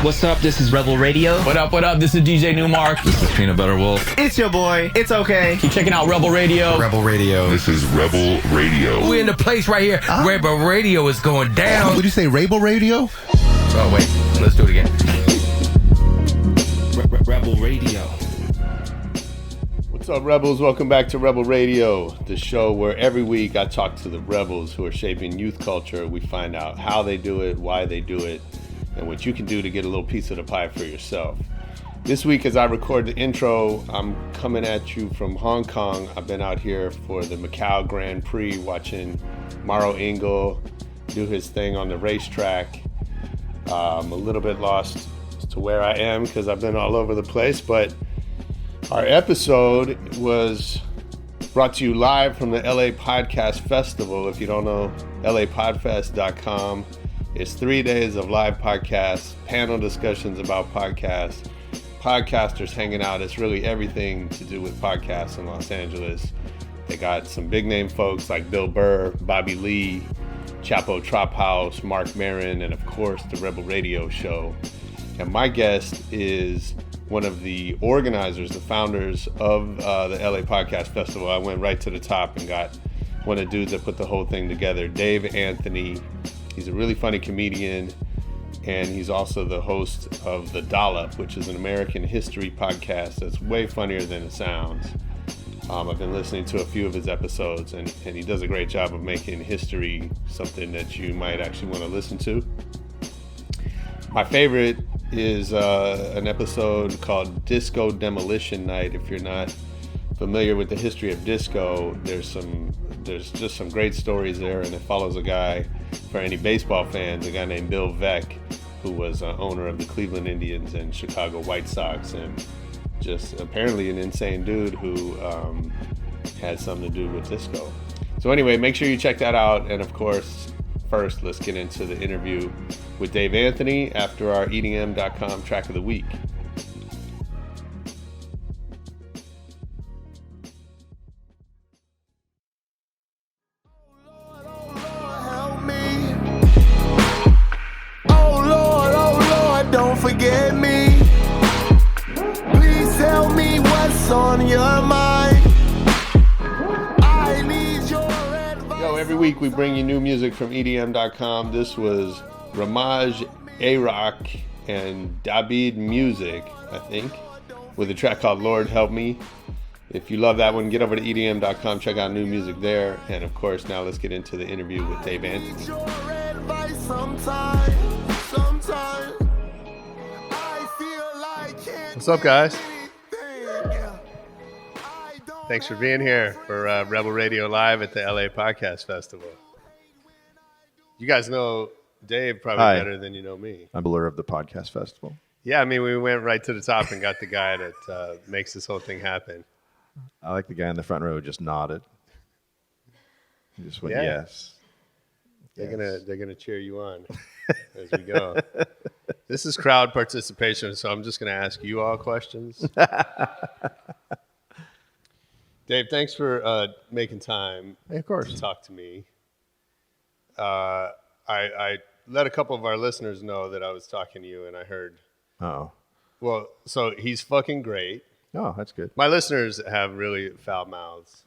What's up? This is Rebel Radio. What up? What up? This is DJ Newmark. This is Peanut Butter Wolf. It's your boy. It's okay. Keep checking out Rebel Radio. Rebel Radio. This is Rebel Radio. We're in the place right here. Rebel Radio is going down. Would you say Rebel Radio? Oh, wait. Let's do it again. Rebel Radio. What's up, Rebels? Welcome back to Rebel Radio, the show where every week I talk to the rebels who are shaping youth culture. We find out how they do it, why they do it, and what you can do to get a little piece of the pie for yourself. This week, as I record the intro, I'm coming at you from Hong Kong. I've been out here for the Macau Grand Prix watching Mauro Engel do his thing on the racetrack. I'm a little bit lost as to where I am because I've been all over the place, but our episode was brought to you live from the LA Podcast Festival. If you don't know, lapodfest.com. It's 3 days of live podcasts, panel discussions about podcasts, podcasters hanging out. It's really everything to do with podcasts in Los Angeles. They got some big name folks like Bill Burr, Bobby Lee, Chapo Trop House, Mark Maron, and of course the Rebel Radio Show. And my guest is one of the organizers, the founders of the LA Podcast Festival. I went right to the top and got one of the dudes that put the whole thing together, Dave Anthony. He's a really funny comedian, and he's also the host of the Dollop, which is an American history podcast that's way funnier than it sounds. I've been listening to a few of his episodes, and he does a great job of making history something that you might actually want to listen to. My favorite is an episode called Disco Demolition Night. If you're not familiar with the history of disco, there's just some great stories there, and it follows a guy, for any baseball fans, a guy named Bill Veeck, who was owner of the Cleveland Indians and Chicago White Sox, and just apparently an insane dude who had something to do with disco. So anyway, make sure you check that out, and of course, first, let's get into the interview with Dave Anthony after our EDM.com track of the week. Don't forget me. Please tell me what's on your mind. I need your advice. Yo, every week we bring you new music from EDM.com. This was Ramaj Arak and David Music, I think, with a track called Lord Help Me. If you love that one, get over to EDM.com, check out new music there. And of course, now let's get into the interview with Dave Anthony. What's up, guys? Thanks for being here for Rebel Radio Live at the LA Podcast Festival. You guys know Dave probably better than you know me. I'm Blur of the Podcast Festival. Yeah, I mean, we went right to the top and got the guy that makes this whole thing happen. I like the guy in the front row who just nodded. He just went, yes. They're gonna cheer you on as we go. This is crowd participation, so I'm just gonna ask you all questions. Dave, thanks for making time to talk to me. I let a couple of our listeners know that I was talking to you, and I heard. Oh. Well, so he's fucking great. Oh, that's good. My listeners have really foul mouths.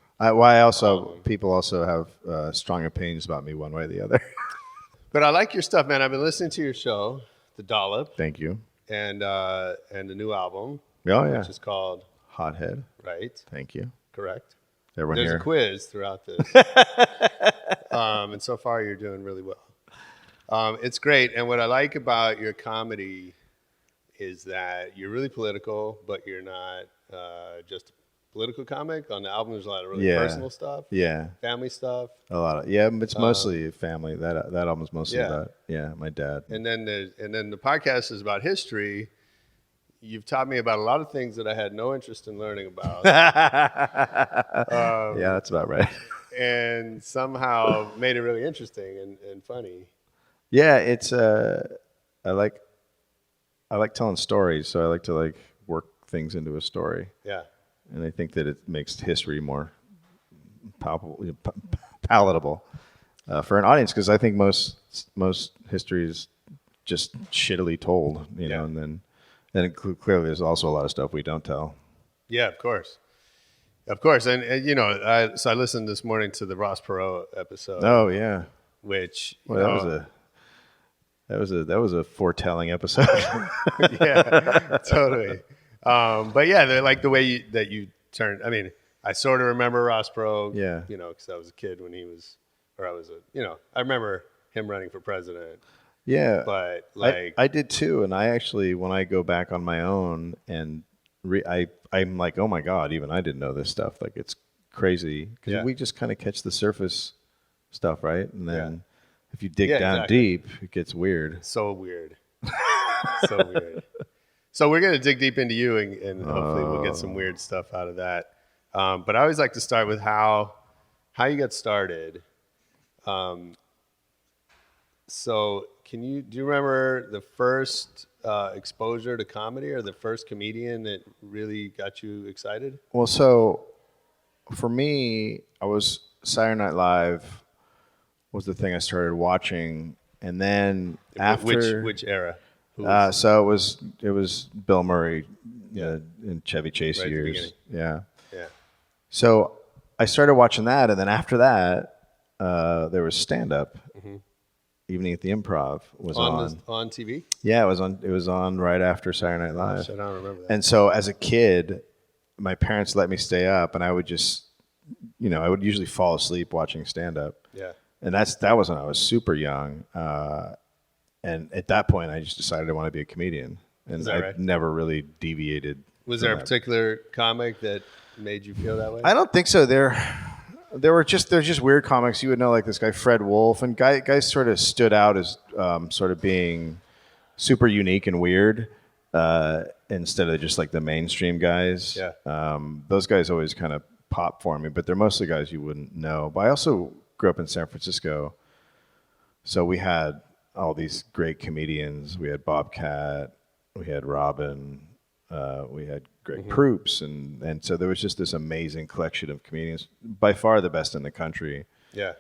People also have strong opinions about me one way or the other. But I like your stuff, man. I've been listening to your show, The Dollop. Thank you. And the new album. Oh, yeah. Which is called Hothead. Right. Thank you. Correct. Everyone There's here. a quiz throughout this. And so far you're doing really well. It's great. And what I like about your comedy is that you're really political, but you're not just a political comic. On the album, there's a lot of really personal stuff. Yeah. Family stuff. A lot of it's mostly family. That album's mostly about my dad. And then the podcast is about history. You've taught me about a lot of things that I had no interest in learning about. Yeah, that's about right. And somehow made it really interesting and funny. Yeah, it's I like telling stories, so I like to work things into a story. Yeah. And I think that it makes history more palatable for an audience, because I think most history is just shittily told, you know, and then clearly there's also a lot of stuff we don't tell. Yeah, of course. Of course. And you know, I listened this morning to the Ross Perot episode. Oh yeah. Which that was a foretelling episode. yeah, totally. But yeah, they're like the way you turned. I mean, I sort of remember Ross Perot. Yeah. You know, because I was a kid when he was, or I was I remember him running for president. Yeah. But like I did too, and I actually, when I go back on my own and I'm like, oh my God, even I didn't know this stuff. Like it's crazy because we just kind of catch the surface stuff, right? And then if you dig down deep, it gets weird. So weird. So weird. So we're gonna dig deep into you, and hopefully we'll get some weird stuff out of that. But I always like to start with how you got started. So do you remember the first exposure to comedy, or the first comedian that really got you excited? Well, so for me, I was Saturday Night Live was the thing I started watching, and then after which era? So it was Bill Murray, in Chevy Chase Right years. Yeah. Yeah. So I started watching that, and then after that, there was stand up. Evening at the Improv was on TV. Yeah, it was on right after Saturday Night Live. I don't remember that. And so as a kid, my parents let me stay up, and I would just, I would usually fall asleep watching stand up. Yeah. And that was when I was super young. And at that point, I just decided I want to be a comedian. And Is that I right? never really deviated. Was there a particular comic that made you feel that way? I don't think so. There's just weird comics. You would know, like this guy Fred Wolf, and guys sort of stood out as sort of being super unique and weird instead of just like the mainstream guys. Yeah. Those guys always kind of pop for me, but they're mostly guys you wouldn't know. But I also grew up in San Francisco, so we had all these great comedians. We had Bobcat, we had Robin, we had Greg Proops, and so there was just this amazing collection of comedians, by far the best in the country. Yeah.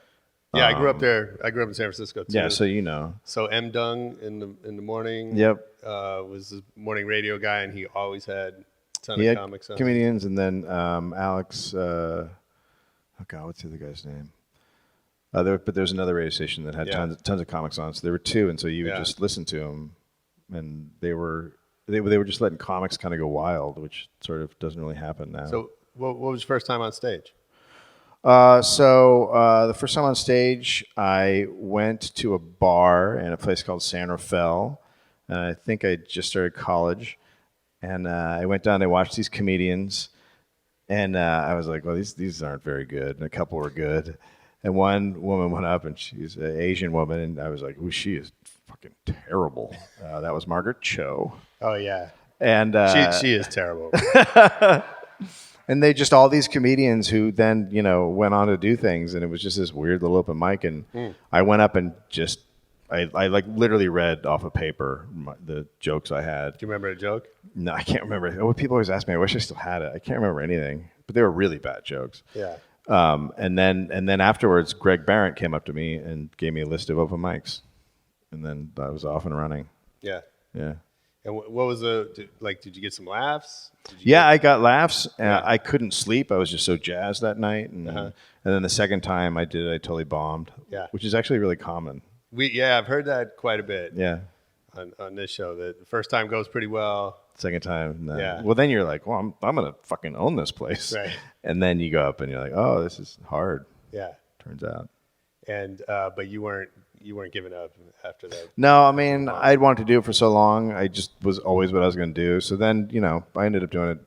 Yeah, I grew up there. I grew up in San Francisco too. Yeah, so you know. So M. Dung in the morning. Yep. Was the morning radio guy, and he always had a ton He of had comics on. comedians, and then Alex. Oh God, what's the other guy's name? But there's another radio station that had tons of comics on. So there were two, and so you would just listen to them, and they were just letting comics kind of go wild, which sort of doesn't really happen now. So what was your first time on stage? The first time on stage, I went to a bar in a place called San Rafael, and I think I just started college. And I went down. They watched these comedians, and I was like, "Well, these aren't very good." And a couple were good, and one woman went up, and she's an Asian woman, and I was like, "Ooh, she is fucking terrible." That was Margaret Cho. Oh yeah, and she is terrible. And they just all these comedians who then went on to do things, and it was just this weird little open mic. And I went up and just I like literally read off of paper the jokes I had. Do you remember a joke? No, I can't remember. What people always ask me. I wish I still had it. I can't remember anything, but they were really bad jokes. Yeah. And then afterwards, Greg Barrett came up to me and gave me a list of open mics, and then I was off and running. Yeah. Yeah. And what was did you get some laughs? I got laughs. I couldn't sleep. I was just so jazzed that night. And then the second time I did it, I totally bombed. Yeah. Which is actually really common. I've heard that quite a bit. Yeah. On this show, that the first time goes pretty well. Second time, no. Yeah. Well, then you're like, well, I'm gonna fucking own this place. Right. And then you go up and you're like, oh, this is hard. Yeah. Turns out. And but you weren't giving up after that. No, I mean, I'd wanted to do it for so long. I just was always what I was going to do. So then, I ended up doing it.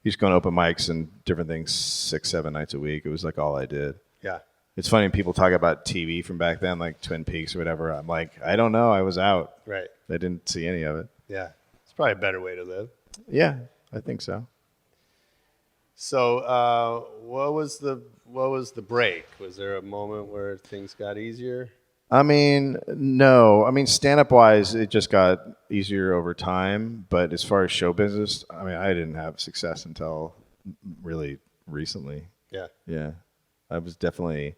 Just going to open mics and different things 6-7 nights a week. It was like all I did. Yeah. It's funny when people talk about TV from back then, like Twin Peaks or whatever. I'm like, I don't know. I was out. Right. I didn't see any of it. Yeah. It's probably a better way to live. Yeah, I think so. So, what was the break? Was there a moment where things got easier? I mean, no. I mean, stand-up wise, it just got easier over time. But as far as show business, I mean, I didn't have success until really recently. Yeah. Yeah. I was definitely,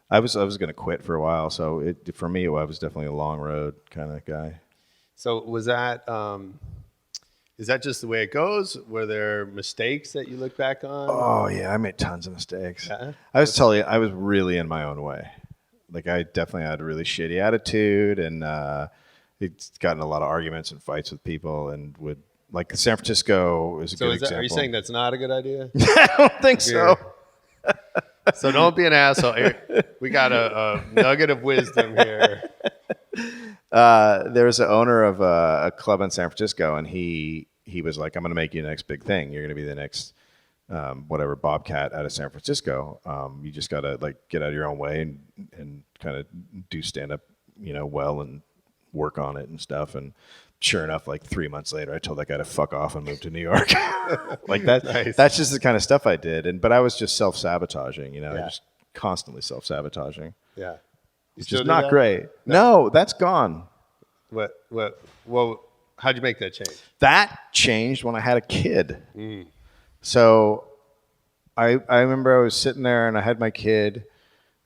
I was going to quit for a while. So for me, I was definitely a long road kind of guy. So was that is that just the way it goes? Were there mistakes that you look back on? Oh yeah, I made tons of mistakes. Yeah? I was telling you, I was really in my own way. Like I definitely had a really shitty attitude, and it's gotten a lot of arguments and fights with people, and would like San Francisco is a good example. Are you saying that's not a good idea? I don't think so. So don't be an asshole. We got a nugget of wisdom here. There was an owner of a club in San Francisco, and he was like, "I'm going to make you the next big thing. You're going to be the next whatever Bobcat out of San Francisco. You just got to like get out of your own way and kind of do stand up, well and work on it and stuff." And sure enough, like 3 months later, I told that guy to fuck off and move to New York. Like that. Nice. That's just the kind of stuff I did. But I was just self-sabotaging, just constantly self-sabotaging. Yeah. Which is not great. No, that's gone. Well, how'd you make that change? That changed when I had a kid. So I remember I was sitting there and I had my kid,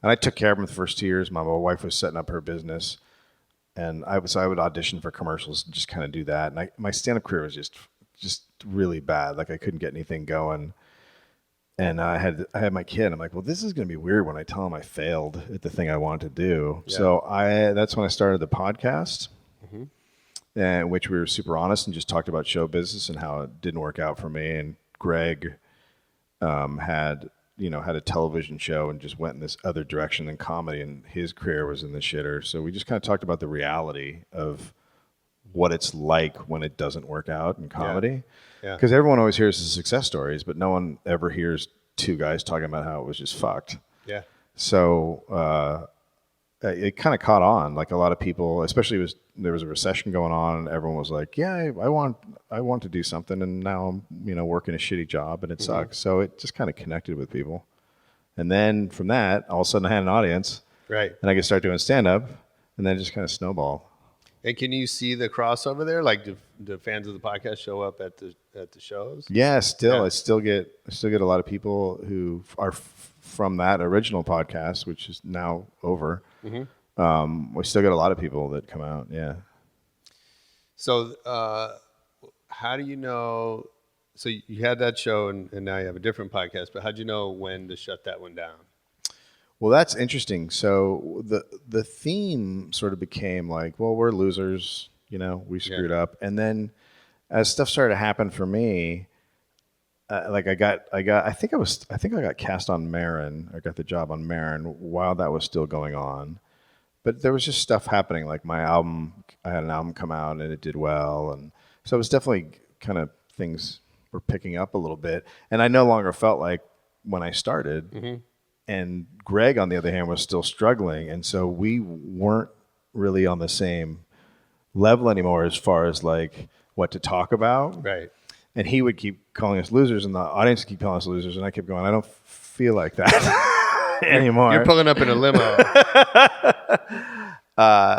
and I took care of him the first 2 years. My wife was setting up her business, and I would audition for commercials and just kind of do that. And my stand-up career was just really bad. Like I couldn't get anything going. And I had my kid. I'm like, well, this is going to be weird when I tell him I failed at the thing I wanted to do. Yeah. So that's when I started the podcast, which we were super honest and just talked about show business and how it didn't work out for me. And Greg had a television show and just went in this other direction than comedy, and his career was in the shitter. So we just kind of talked about the reality of what it's like when it doesn't work out in comedy. Yeah. Because everyone always hears the success stories, but no one ever hears two guys talking about how it was just fucked. Yeah. So it kind of caught on. Like a lot of people, especially there was a recession going on, and everyone was like, "Yeah, I want to do something," and now I'm working a shitty job and it sucks. So it just kind of connected with people, and then from that, all of a sudden I had an audience, right? And I could start doing stand up, and then it just kind of snowballed. And can you see the crossover there? Like, do fans of the podcast show up at the shows? Yeah, still. Yeah. I still get a lot of people who are from that original podcast, which is now over. We still get a lot of people that come out. Yeah. So, how do you know? So you had that show, and now you have a different podcast. But how do you know when to shut that one down? Well, that's interesting. So the theme sort of became like, well, we're losers, we screwed up. And then as stuff started to happen for me, like I think I got cast on Marin. I got the job on Marin while that was still going on. But there was just stuff happening. Like I had an album come out and it did well. And so it was definitely kind of things were picking up a little bit. And I no longer felt like when I started. And Greg, on the other hand, was still struggling. And so we weren't really on the same level anymore as far as like what to talk about. Right. And he would keep calling us losers, and the audience would keep calling us losers. And I kept going, I don't feel like that anymore. You're pulling up in a limo.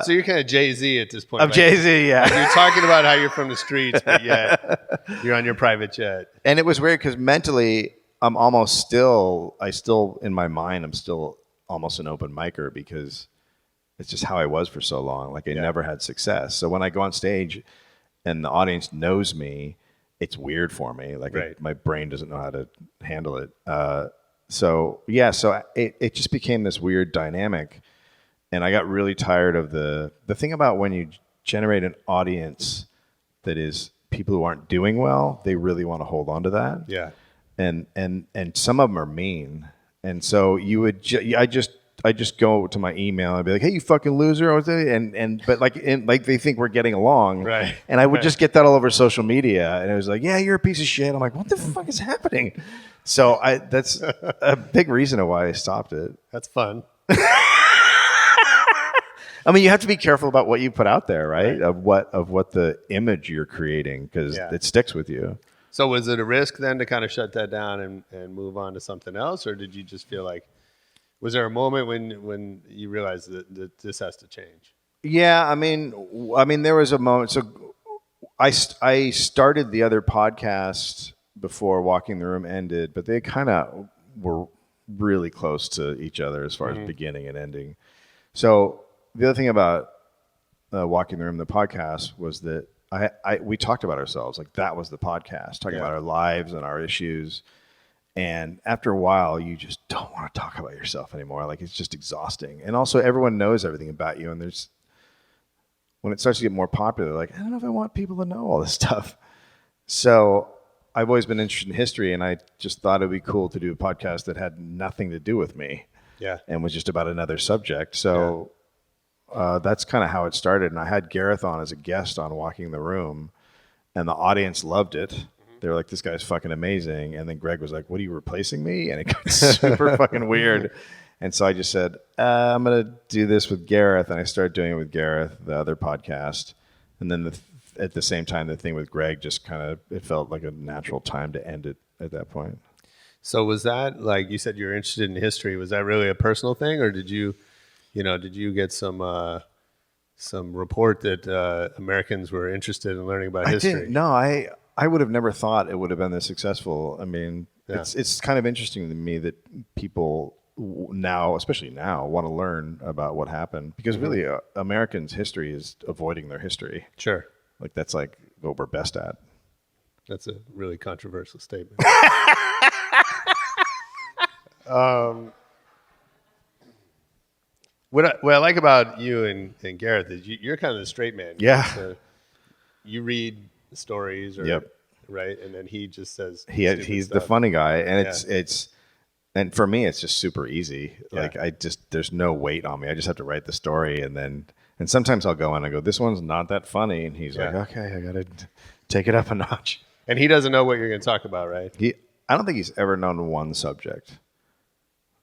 So you're kind of Jay-Z at this point. I'm Jay-Z, yeah. Like you're talking about how you're from the streets, but yet you're on your private jet. And it was weird because mentally, I'm still in my mind, I'm still almost an open micer because it's just how I was for so long. Like I never had success. So when I go on stage and the audience knows me, it's weird for me. Like my brain doesn't know how to handle it. So it just became this weird dynamic. And I got really tired of the thing about when you generate an audience that is people who aren't doing well, they really want to hold on to that. Yeah. And some of them are mean, and so you would I just go to my email and be like, hey, you fucking loser, but like they think we're getting along, right? And I would just get that all over social media, and it was like, yeah, you're a piece of shit. I'm like, what the fuck is happening? So that's a big reason why I stopped it. That's fun. I mean, you have to be careful about what you put out there, right? Of what the image you're creating, because it sticks with you. So was it a risk then to kind of shut that down and move on to something else? Or did you just feel like, was there a moment when you realized that this has to change? Yeah, I mean, there was a moment. So I started the other podcast before Walking the Room ended, but they kind of were really close to each other as far as beginning and ending. So the other thing about Walking the Room, the podcast, was that we talked about ourselves. Like that was the podcast, talking about our lives and our issues. And after a while, you just don't want to talk about yourself anymore. Like it's just exhausting. And also, everyone knows everything about you. And when it starts to get more popular, like I don't know if I want people to know all this stuff. So I've always been interested in history, and I just thought it'd be cool to do a podcast that had nothing to do with me. Yeah. And was just about another subject. So that's kind of how it started. And I had Gareth on as a guest on Walking the Room, and the audience loved it. They were like, this guy's fucking amazing. And then Greg was like, what, are you replacing me? And it got super fucking weird. And so I just said, I'm going to do this with Gareth. And I started doing it with Gareth, the other podcast. And then at the same time, the thing with Greg just kind of, it felt like a natural time to end it at that point. So was that, like you said, you're interested in history. Was that really a personal thing, or did you get some report that Americans were interested in learning about history? No, I would have never thought it would have been this successful. I mean, it's kind of interesting to me that people now, especially now, want to learn about what happened, because really Americans' history is avoiding their history. Sure. Like that's like what we're best at. That's a really controversial statement. What I like about you and Gareth is you're kind of the straight man. Yeah. So you read the stories, right? And then he just says he's stuff. the funny guy, and it's and for me it's just super easy. Yeah. Like there's no weight on me. I just have to write the story, and sometimes I'll go in and go, this one's not that funny, and he's like, okay, I gotta take it up a notch. And he doesn't know what you're going to talk about, right? I don't think he's ever known one subject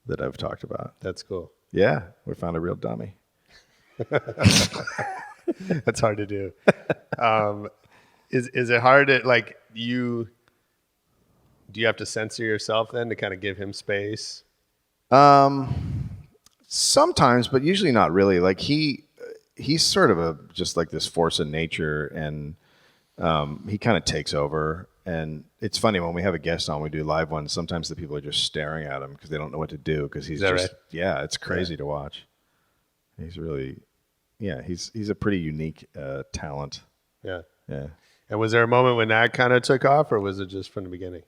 that I've talked about. That's cool. Yeah, we found a real dummy. That's hard to do. Is it hard to, like, do you have to censor yourself then to kind of give him space? Sometimes, but usually not really. Like he's sort of just like this force of nature, and he kind of takes over. And it's funny, when we have a guest on, we do live ones, sometimes the people are just staring at him because they don't know what to do, because he's just right? Yeah, it's crazy to watch. He's really, he's a pretty unique talent. Yeah. Yeah. And was there a moment when that kind of took off, or was it just from the beginning?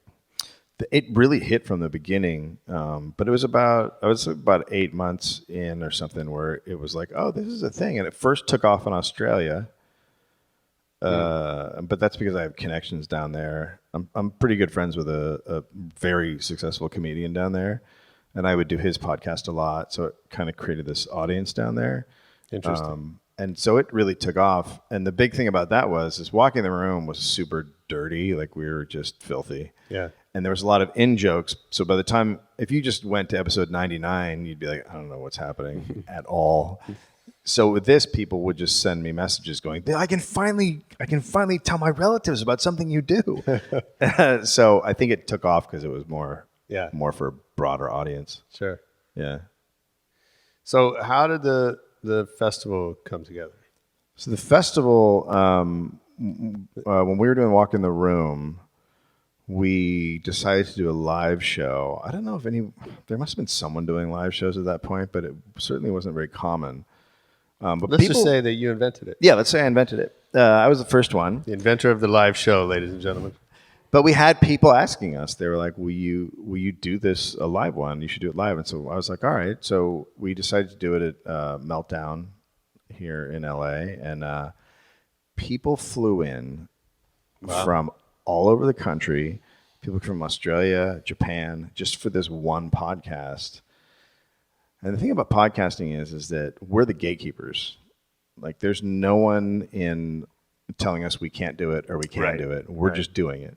It really hit from the beginning, but I was about 8 months in or something, where it was like, oh, this is a thing. And it first took off in Australia, but that's because I have connections down there. I'm pretty good friends with a very successful comedian down there, and I would do his podcast a lot, so it kind of created this audience down there. Interesting. And so it really took off. And the big thing about that is Walking the Room was super dirty. Like we were just filthy. Yeah. And there was a lot of in-jokes. So by the time, if you just went to episode 99, you'd be like, I don't know what's happening at all. So with this, people would just send me messages going, I can finally tell my relatives about something you do. So I think it took off because it was more for a broader audience. Sure. Yeah. So how did the festival come together? So the festival, when we were doing Walk in the Room, we decided to do a live show. I don't know if there must have been someone doing live shows at that point, but it certainly wasn't very common. But Let's just say that you invented it. Yeah, let's say I invented it. I was the first one. The inventor of the live show, ladies and gentlemen. But we had people asking us. They were like, will you do this a live one? You should do it live. And so I was like, all right. So we decided to do it at Meltdown here in LA. And people flew in from all over the country, people from Australia, Japan, just for this one podcast. And the thing about podcasting is that we're the gatekeepers. Like there's no one in telling us we can't do it or we can do it. We're just doing it.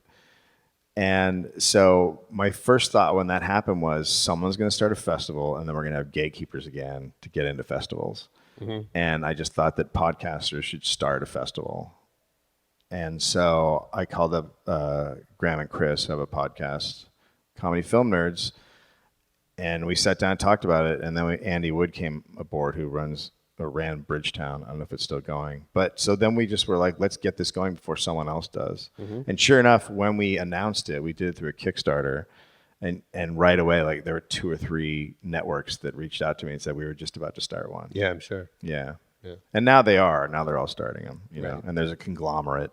And so my first thought when that happened was someone's going to start a festival, and then we're going to have gatekeepers again to get into festivals. Mm-hmm. And I just thought that podcasters should start a festival. And so I called up Graham and Chris, who have a podcast, Comedy Film Nerds, and we sat down and talked about it. And then Andy Wood came aboard, who ran Bridgetown. I don't know if it's still going. But so then we just were like, let's get this going before someone else does. Mm-hmm. And sure enough, when we announced it, we did it through a Kickstarter. And right away, like there were 2 or 3 networks that reached out to me and said we were just about to start one. Yeah, I'm sure. Yeah. Yeah. And now they are. Now they're all starting them. You know, Right. and there's a conglomerate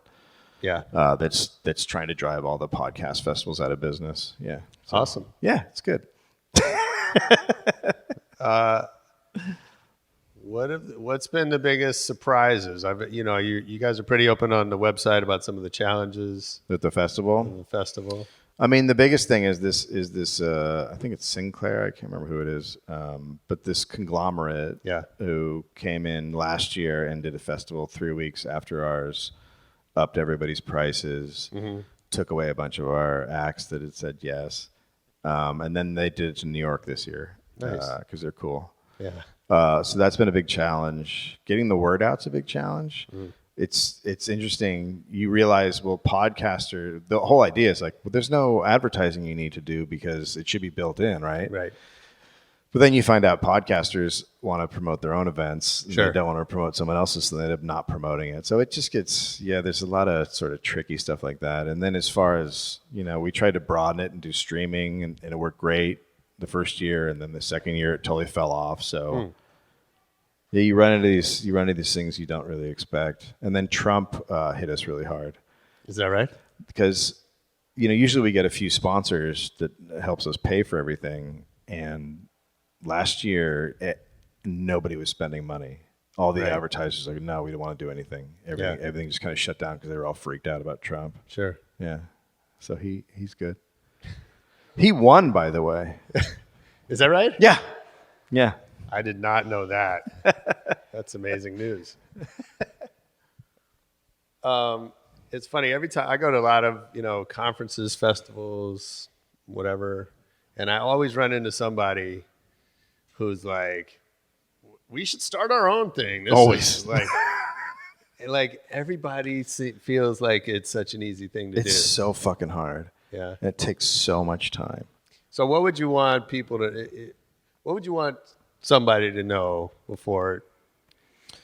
Yeah. that's trying to drive all the podcast festivals out of business. Yeah. So, Awesome. yeah, it's good. What's been the biggest surprises? You guys are pretty open on the website about some of the challenges At the festival. of the festival. I mean, the biggest thing is this. I think it's Sinclair. I can't remember who it is, but this conglomerate Yeah. who came in last year and did a festival 3 weeks after ours, upped everybody's prices, took away a bunch of our acts that had said yes, and then they did it to New York this year Nice. because they're cool. Yeah. So that's been a big challenge. Getting the word out's a big challenge. It's interesting. You realize, well, podcaster, the whole idea is like, well, there's no advertising you need to do because it should be built in, right? Right. But then you find out podcasters want to promote their own events. Sure. They don't want to promote someone else's, so they end up not promoting it. So it just gets, there's a lot of sort of tricky stuff like that. And then as far as, we tried to broaden it and do streaming, and it worked great the first year, and then the second year it totally fell off. So yeah, you run into these things you don't really expect. And then Trump hit us really hard Is that right? because usually we get a few sponsors that helps us pay for everything, and last year nobody was spending money. All the Right. advertisers were like, no, we don't want to do anything. Everything just kind of shut down because they were all freaked out about Trump. Sure. Yeah, so he's good. He won, by the way. Is that right? Yeah. I did not know that. That's amazing news. It's funny. Every time I go to a lot of, conferences, festivals, whatever, and I always run into somebody who's like, we should start our own thing. This Always. is like everybody feels like it's such an easy thing to do. It's so fucking hard. Yeah. And it takes so much time. So what would you want what would you want somebody to know before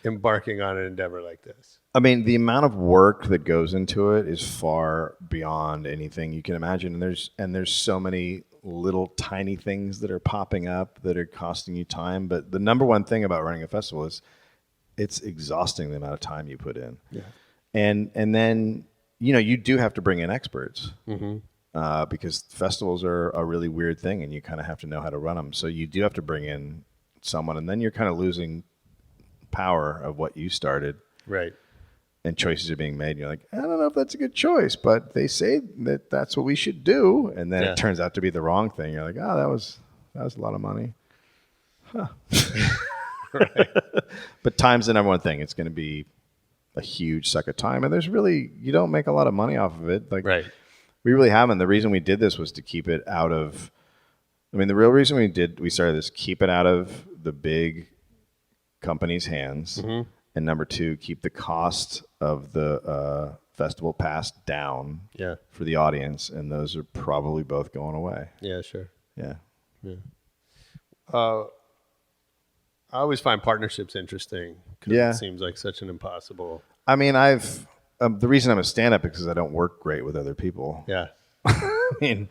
embarking on an endeavor like this? I mean, the amount of work that goes into it is far beyond anything you can imagine. And there's so many little tiny things that are popping up that are costing you time. But the number one thing about running a festival is it's exhausting the amount of time you put in. Yeah. And then, you do have to bring in experts because festivals are a really weird thing and you kind of have to know how to run them. So you do have to bring in someone, and then you're kind of losing power of what you started. Right. And choices are being made. And you're like, I don't know if that's a good choice, but they say that that's what we should do. And then it turns out to be the wrong thing. You're like, oh, that was a lot of money. Huh. Right. But time's the number one thing. It's going to be a huge suck of time. And you don't make a lot of money off of it. Like, Right. we really haven't. The reason we did this was to keep it out of, the real reason we started this, keep it out of the big companies' hands. And number two, keep the cost of the festival pass down for the audience. And those are probably both going away. Yeah, sure. Yeah. I always find partnerships interesting because Yeah. it seems like such an impossible. I mean, the reason I'm a stand-up is because I don't work great with other people. Yeah. I mean,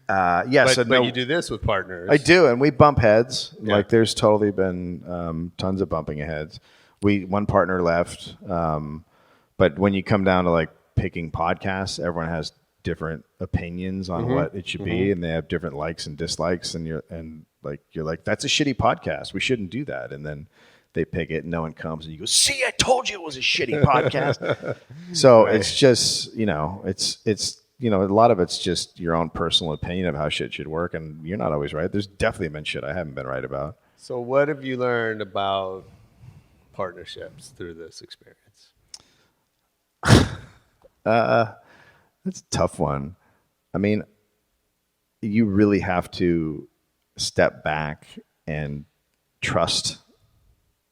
But you do this with partners. I do, and we bump heads. Yeah. Like, there's totally been tons of bumping of heads. One partner left, but when you come down to like picking podcasts, everyone has different opinions on what it should be, and they have different likes and dislikes. And you're like, that's a shitty podcast. We shouldn't do that. And then they pick it, and no one comes, and you go, "See, I told you it was a shitty podcast." So it's just, it's. A lot of it's just your own personal opinion of how shit should work, and you're not always right. There's definitely been shit I haven't been right about. So what have you learned about partnerships through this experience? That's a tough one. I mean, you really have to step back and trust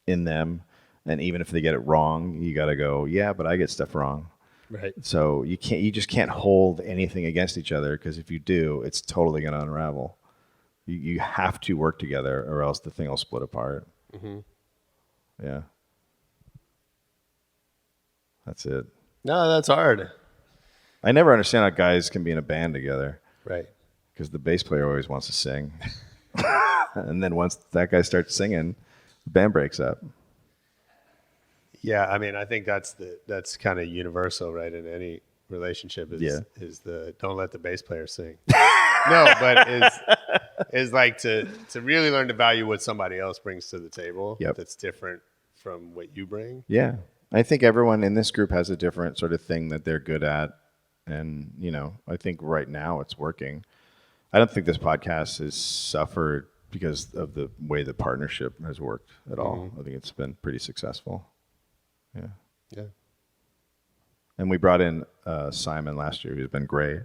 in them, and even if they get it wrong, you got to go, yeah, but I get stuff wrong. Right. So you just can't hold anything against each other, because if you do, it's totally going to unravel. You have to work together, or else the thing will split apart. Yeah. That's it. No, that's hard. I never understand how guys can be in a band together, Right. because the bass player always wants to sing. And then once that guy starts singing, the band breaks up. Yeah, I mean, I think that's kind of universal, right? In any relationship is the don't let the bass player sing. No, but is like to really learn to value what somebody else brings to the table. Yep. That's different from what you bring. Yeah. I think everyone in this group has a different sort of thing that they're good at. And, I think right now it's working. I don't think this podcast has suffered because of the way the partnership has worked at all. I think it's been pretty successful. Yeah. Yeah. And we brought in Simon last year, who's been great.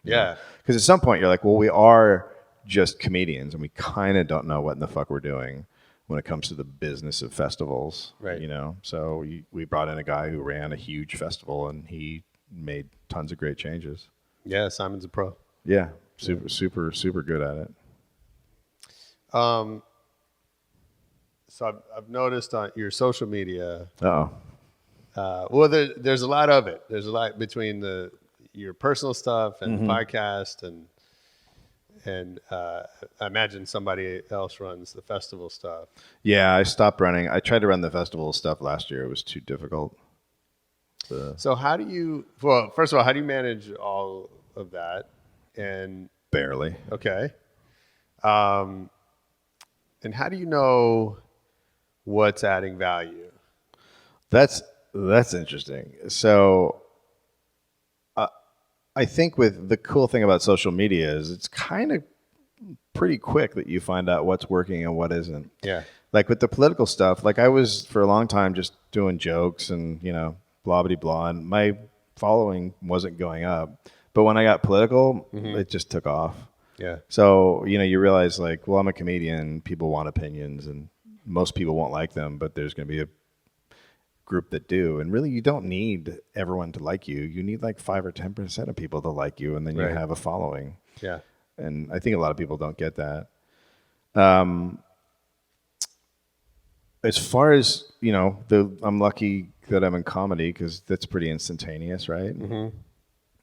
Yeah. Because at some point you're like, well, we are just comedians and we kind of don't know what in the fuck we're doing when it comes to the business of festivals. Right. So we brought in a guy who ran a huge festival and he made tons of great changes. Yeah, Simon's a pro. Yeah. Super good at it. So I've noticed on your social media. Well, there's a lot of it. There's a lot between your personal stuff and the podcast, and I imagine somebody else runs the festival stuff. Yeah, I stopped running. I tried to run the festival stuff last year. It was too difficult. So how do you? Well, first of all, how do you manage all of that? And barely. Okay. And how do you know what's adding value? That's interesting. So I think with the cool thing about social media is it's kind of pretty quick that you find out what's working and what isn't. Yeah. Like with the political stuff, like I was for a long time just doing jokes and, blah, blah, blah. And my following wasn't going up. But when I got political, it just took off. Yeah. So, you realize like, well, I'm a comedian. People want opinions and most people won't like them, but there's going to be a group that do. And really, you don't need everyone to like you. You need like 5 or 10% of people to like you. And then you have a following. Yeah. And I think a lot of people don't get that. As far as, I'm lucky that I'm in comedy because that's pretty instantaneous, right?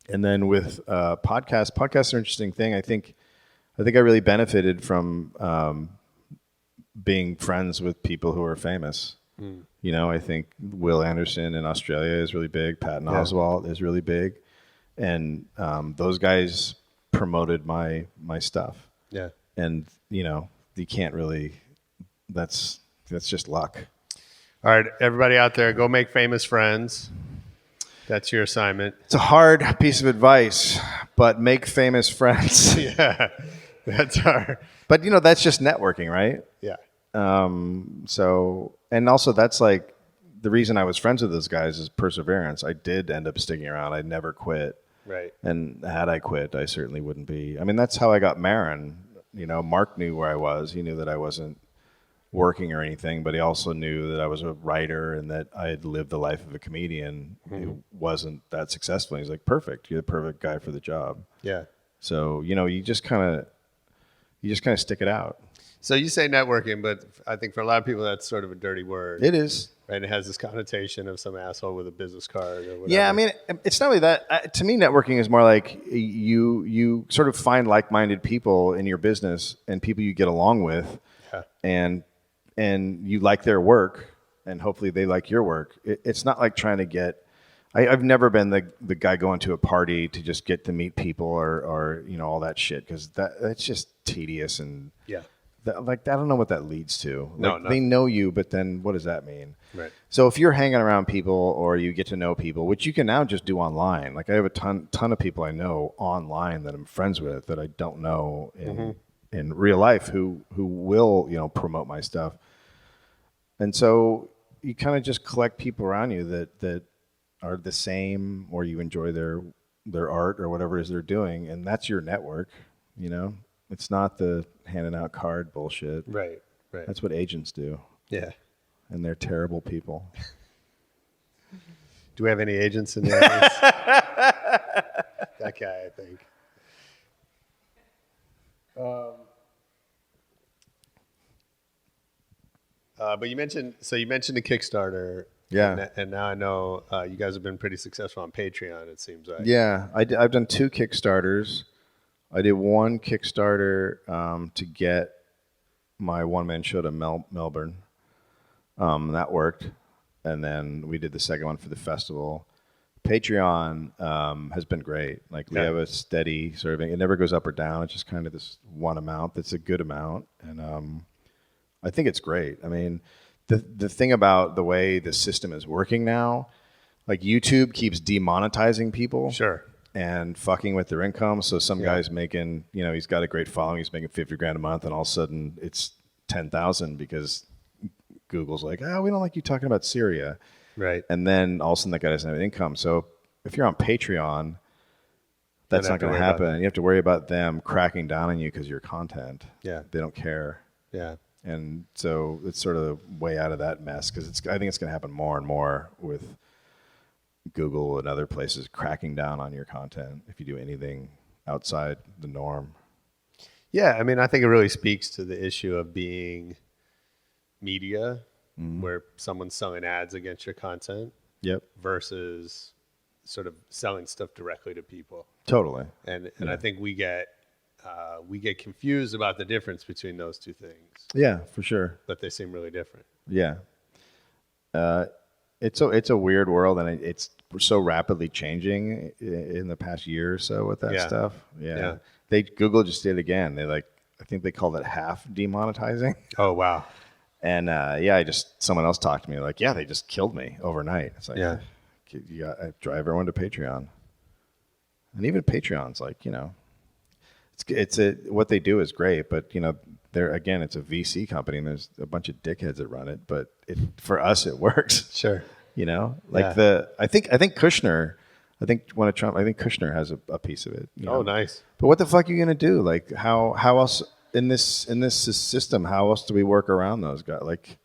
And then with podcasts are an interesting thing. I think I really benefited from being friends with people who are famous. I think Will Anderson in Australia is really big. Patton Oswalt is really big. And those guys promoted my stuff. Yeah. And, you can't really, that's just luck. All right, everybody out there, go make famous friends. That's your assignment. It's a hard piece of advice, but make famous friends. Yeah, that's hard. But, that's just networking, right? Yeah. So, and also that's like the reason I was friends with those guys is perseverance. I did end up sticking around. I never quit. Right. And had I quit, I certainly wouldn't be. I mean, that's how I got Marin. Mark knew where I was. He knew that I wasn't working or anything, but he also knew that I was a writer and that I had lived the life of a comedian who wasn't that successful. He's like, perfect. You're the perfect guy for the job. Yeah. So, you just kind of stick it out. So you say networking, but I think for a lot of people that's sort of a dirty word. It is. Right? It has this connotation of some asshole with a business card or whatever. Yeah, I mean, it's not really that. To me, networking is more like you sort of find like-minded people in your business and people you get along with, and you like their work, and hopefully they like your work. It's not like trying to get. I've never been the guy going to a party to just get to meet people or all that shit because that's just tedious and I don't know what that leads to. Like, they know you, but then what does that mean? Right. So if you're hanging around people or you get to know people, which you can now just do online. Like I have a ton of people I know online that I'm friends with that I don't know in real life who will promote my stuff. And so you kind of just collect people around you that are the same or you enjoy their art or whatever it is they're doing, and that's your network. It's not the handing out card bullshit. Right. That's what agents do. Yeah. And they're terrible people. Do we have any agents in the audience? That guy, I think. But you mentioned the Kickstarter. Yeah. And now I know you guys have been pretty successful on Patreon, it seems like. Yeah. I've done 2 Kickstarters. I did one Kickstarter to get my one-man show to Melbourne. That worked. and then we did the second one for the festival. Patreon has been great. Like we have a steady sort of, it never goes up or down. It's just kind of this one amount that's a good amount. And I think it's great. I mean, the thing about the way the system is working now, like YouTube keeps demonetizing people. Sure. And fucking with their income. So some guy's making, he's got a great following. He's making $50,000 a month, and all of a sudden it's 10,000 because Google's like, we don't like you talking about Syria. Right. And then all of a sudden that guy doesn't have income. So if you're on Patreon, that's not going to happen. You have to worry about them cracking down on you because of your content. Yeah. They don't care. Yeah. And so it's sort of way out of that mess because I think it's going to happen more and more with Google and other places cracking down on your content if you do anything outside the norm. Yeah, I mean, I think it really speaks to the issue of being media, where someone's selling ads against your content. Yep. Versus sort of selling stuff directly to people. Totally. And I think we get confused about the difference between those two things. Yeah, for sure. But they seem really different. Yeah. It's a weird world, and it's so rapidly changing in the past year or so with that stuff. Yeah. Google just did it again. I think they called it half demonetizing. Oh wow. And someone else talked to me like, they just killed me overnight. It's like, you got to drive everyone to Patreon, and even Patreon's like, it's what they do is great, but it's a VC company, and there's a bunch of dickheads that run it, but for us it works. Sure. I think Kushner, I think Kushner has a piece of it. Oh, nice. But what the fuck are you gonna do? Like how else in this system? How else do we work around those guys? Like,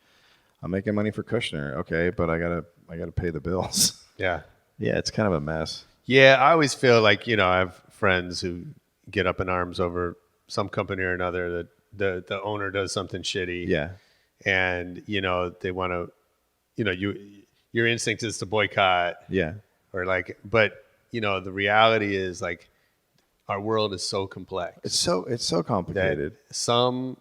I'm making money for Kushner, okay, but I gotta pay the bills. Yeah. Yeah, it's kind of a mess. Yeah, I always feel like I have friends who get up in arms over some company or another that the owner does something shitty. Yeah. And they want to, your instinct is to boycott. Yeah. Or but the reality is like our world is so complex. It's so complicated. Some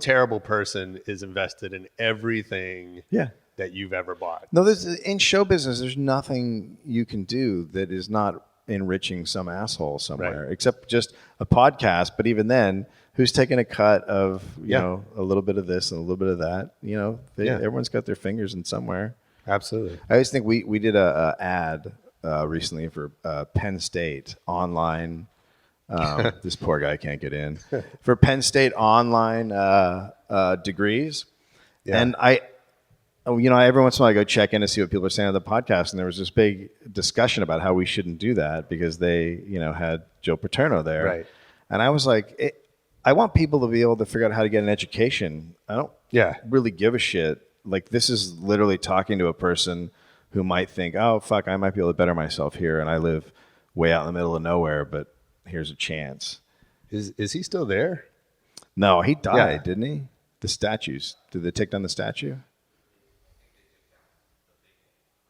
terrible person is invested in everything that you've ever bought. No, in show business, there's nothing you can do that is not enriching some asshole somewhere, except just a podcast. But even then, who's taking a cut of a little bit of this and a little bit of that? Everyone's got their fingers in somewhere. Absolutely. I always think we did a ad recently for Penn State online. This poor guy can't get in for Penn State online degrees, and every once in a while I go check in to see what people are saying on the podcast, and there was this big discussion about how we shouldn't do that because they had Joe Paterno there, right? And I was like, I want people to be able to figure out how to get an education. I don't really give a shit. Like, this is literally talking to a person who might think, oh, fuck, I might be able to better myself here, and I live way out in the middle of nowhere, but here's a chance. Is he still there? No, he died, didn't he? The statues. Did they take down the statue?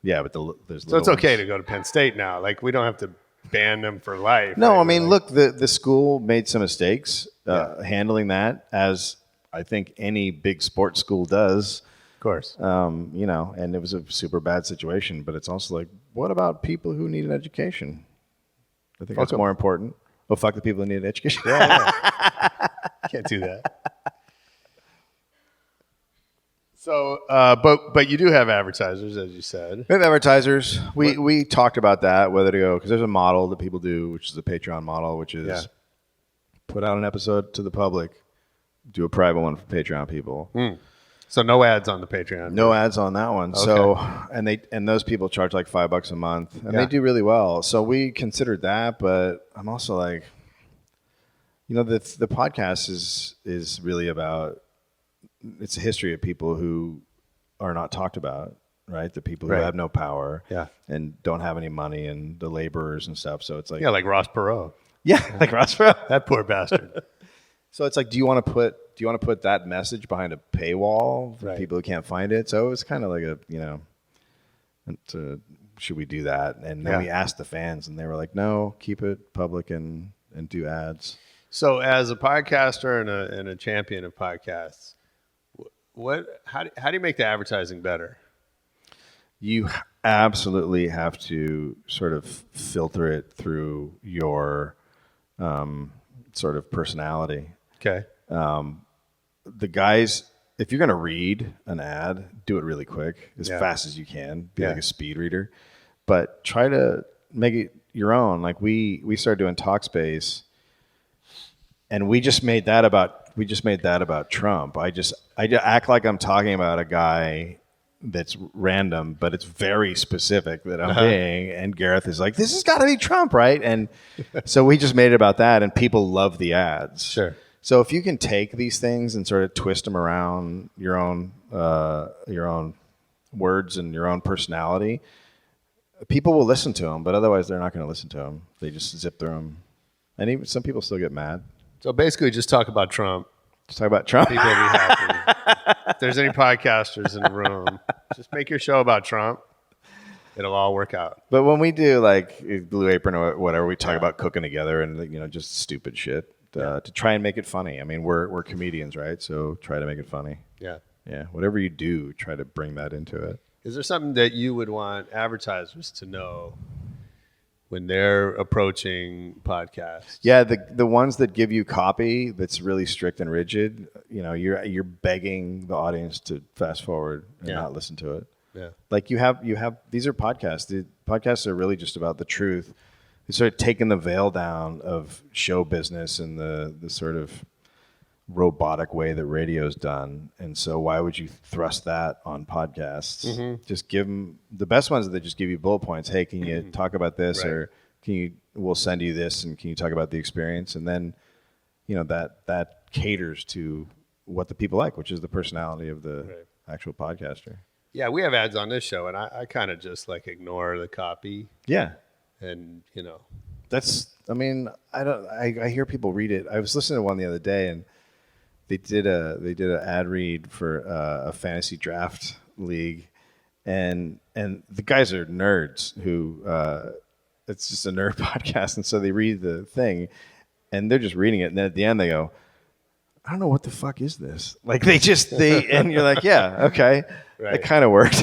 Yeah, but there's so it's okay to go to Penn State now. Like, we don't have to ban them for life. No, right? I mean, look, the school made some mistakes handling that, as I think any big sports school does. Of course. And it was a super bad situation, but it's also like, what about people who need an education? I think that's more important. Oh, fuck the people who need an education. Can't do that. So, but you do have advertisers, as you said. We have advertisers. We talked about that, whether to go, because there's a model that people do, which is the Patreon model, which is put out an episode to the public, do a private one for Patreon people. So no ads on the Patreon. No ads on that one. Okay. So and those people charge like $5 a month, and they do really well. So we considered that, but I'm also like, the podcast is really about, it's a history of people who are not talked about, right? The people who have no power, and don't have any money, and the laborers and stuff. So it's like, like Ross Perot. Yeah, like Ross Perot. That poor bastard. So it's like, do you want to put that message behind a paywall for people who can't find it? So it's kind of like should we do that? And then we asked the fans, and they were like, no, keep it public and do ads. So as a podcaster and a champion of podcasts, how do you make the advertising better? you absolutely have to sort of filter it through your sort of personality. Okay. The guys, if you're going to read an ad, do it really quick, as Yeah. fast as you can. Be Yeah. like a speed reader, but try to make it your own. Like we started doing Talkspace, and we just made that about Trump. I act like I'm talking about a guy that's random, but it's very specific that I'm being. And Gareth is like, this has got to be Trump, right? And so we just made it about that, and people love the ads. Sure. So if you can take these things and sort of twist them around your own words and your own personality, people will listen to them. But otherwise, they're not going to listen to them. They just zip through them. And even some people still get mad. So basically, just talk about Trump. Just talk about Trump. People will be happy. If there's any podcasters in the room, just make your show about Trump. It'll all work out. But when we do like Blue Apron or whatever, we talk about cooking together and just stupid shit to try and make it funny. I mean, we're comedians, right? So try to make it funny. Yeah. Yeah. Whatever you do, try to bring that into it. Is there something that you would want advertisers to know when they're approaching podcasts? Yeah, the ones that give you copy that's really strict and rigid, you're begging the audience to fast forward and not listen to it. Yeah. Like you have these are podcasts. The podcasts are really just about the truth. They sort of taken the veil down of show business and the sort of robotic way that radio's done. And so why would you thrust that on podcasts? Mm-hmm. Just give them the best ones that just give you bullet points. Hey, can you talk about this? Right. Or we'll send you this and can you talk about the experience? And then, that caters to what the people like, which is the personality of the actual podcaster. Yeah, we have ads on this show, and I kind of just like ignore the copy. Yeah. And, I hear people read it. I was listening to one the other day and they did an ad read for a fantasy draft league, and the guys are nerds who it's just a nerd podcast, and so they read the thing, and they're just reading it, and then at the end they go, I don't know what the fuck is this. Like and you're like, yeah, okay, it kind of worked.